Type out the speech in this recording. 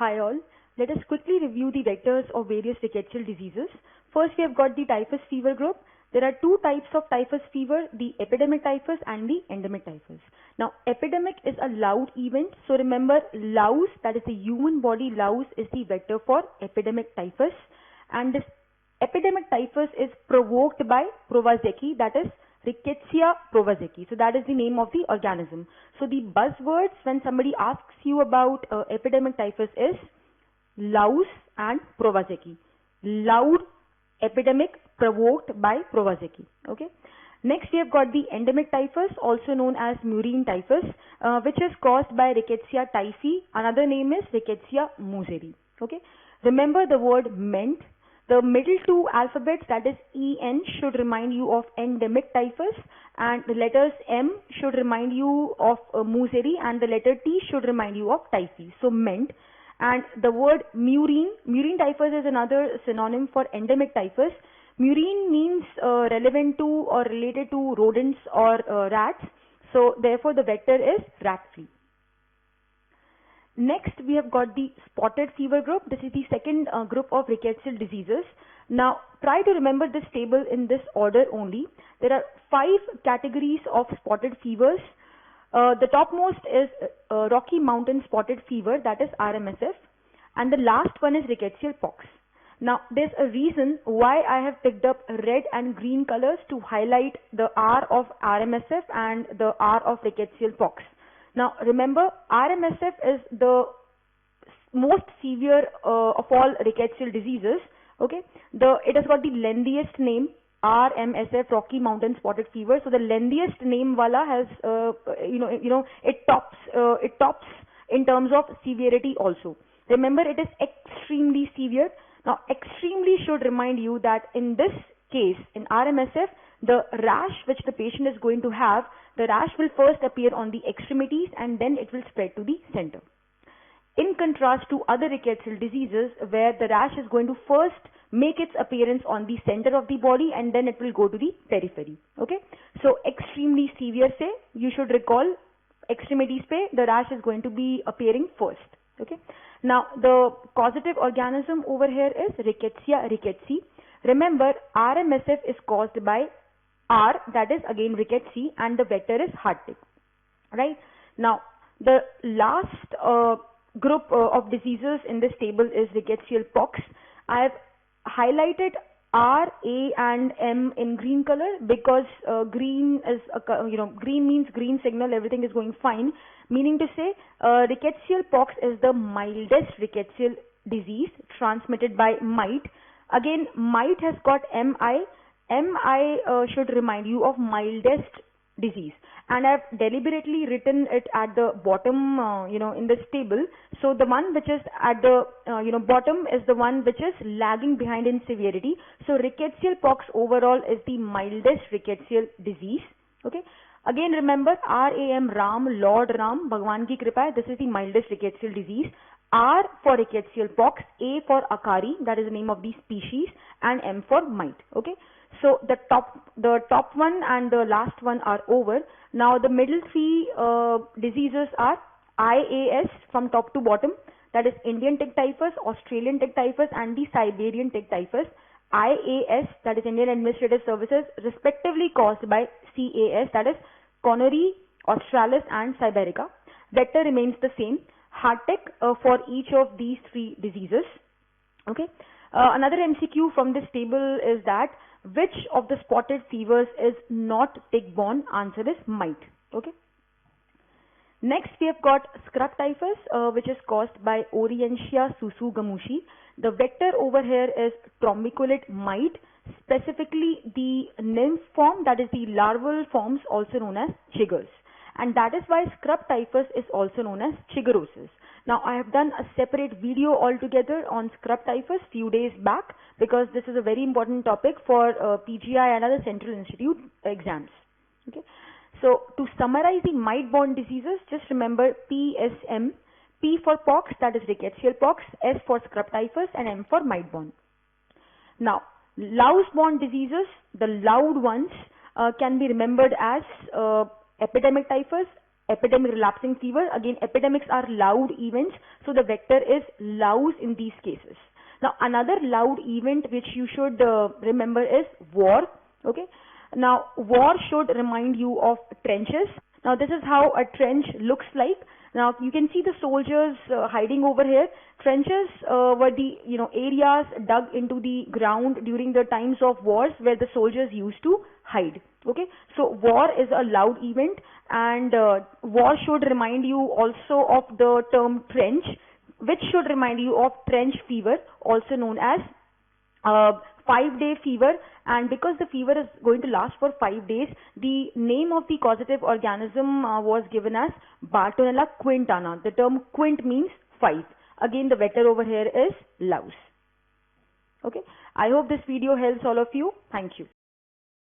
Hi all. Let us quickly review the vectors of various rickettsial diseases. First, we have got the typhus fever group. There are two types of typhus fever, the epidemic typhus and the endemic typhus. Now, epidemic is a loud event. So remember, louse, that is the human body louse, is the vector for epidemic typhus. And this epidemic typhus is provoked by Prowazeki, that is Rickettsial Prowazeki. So that is the name of the organism. So the buzzwords when somebody asks you about epidemic typhus is louse and Prowazeki. Loud epidemic provoked by Prowazeki. Okay. Next we have got the endemic typhus, also known as murine typhus, which is caused by Rickettsia typhi. Another name is Rickettsial museri. Okay. Remember the word ment. The middle two alphabets, that is EN, should remind you of endemic typhus, and the letters M should remind you of museri, and the letter T should remind you of typhi. So ment. And the word murine typhus is another synonym for endemic typhus. Murine means relevant to or related to rodents or rats. So therefore the vector is rat flea. Next we have got the spotted fever group. This is the second group of rickettsial diseases. Now try to remember this table in this order only. There are 5 categories of spotted fevers. The topmost is Rocky Mountain Spotted Fever, that is RMSF, and the last one is Rickettsialpox. Now there's a reason why I have picked up red and green colors to highlight the R of RMSF and the R of Rickettsialpox. Now remember, RMSF is the most severe of all rickettsial diseases. Okay, it has got the lengthiest name, RMSF, Rocky Mountain Spotted Fever. So the lengthiest name wala has it tops in terms of severity also. Remember, it is extremely severe. Now extremely should remind you that in this case, in RMSF, the rash which the patient is going to have, the rash will first appear on the extremities and then it will spread to the center. In contrast to other rickettsial diseases where the rash is going to first make its appearance on the center of the body and then it will go to the periphery. Okay. So extremely severe say, you should recall extremities pe, the rash is going to be appearing first. Okay. Now the causative organism over here is Rickettsia rickettsii. Remember, RMSF is caused by R, that is again Rickettsii, and the vector is heart tick. Right. Now the last group of diseases in this table is Rickettsialpox. I have highlighted R, A and M in green color because green is green means green signal, everything is going fine, meaning to say Rickettsialpox is the mildest rickettsial disease transmitted by mite. Again, mite has got MI. MI should remind you of mildest disease, and I've deliberately written it at the bottom in this table. So the one which is at the bottom is the one which is lagging behind in severity. So Rickettsialpox overall is the mildest rickettsial disease. Okay, again remember, RAM, Ram, Lord Ram, Bhagwan ki kripa, this is the mildest rickettsial disease. R for Rickettsialpox, A for Akari, that is the name of the species, and M for mite. Okay, so the top one and the last one are over. Now the middle 3 diseases are IAS from top to bottom, that is Indian tick typhus, Australian tick typhus and the Siberian tick typhus. IAS, that is Indian Administrative Services, respectively caused by CAS, that is Connery, Australis and Siberica. Vector remains the same. Heart tick for each of these 3 diseases. Okay. Another MCQ from this table is that which of the spotted fevers is not tick-borne? Answer is mite. Okay. Next we have got scrub typhus, which is caused by Orientia susu-gamushi. The vector over here is trombiculate mite, specifically the nymph form, that is the larval forms also known as chiggers. And that is why scrub typhus is also known as chiggerosis. Now I have done a separate video altogether on scrub typhus few days back because this is a very important topic for PGI and other central institute exams. Okay. So to summarize the mite-borne diseases, just remember PSM, P for pox, that is Rickettsialpox, S for scrub typhus and M for mite-borne. Now louse-borne diseases, the loud ones can be remembered as epidemic typhus, epidemic relapsing fever. Again, epidemics are loud events, so the vector is louse in these cases. Now, another loud event which you should remember is war. Okay. Now, war should remind you of trenches. Now, this is how a trench looks like. Now, you can see the soldiers hiding over here. Trenches were the areas dug into the ground during the times of wars where the soldiers used to hide. Okay, so war is a loud event, and war should remind you also of the term trench, which should remind you of trench fever, also known as 5-day fever. And because the fever is going to last for 5 days, the name of the causative organism was given as Bartonella quintana. The term quint means 5. Again, the vector over here is louse. Okay, I hope this video helps all of you. Thank you.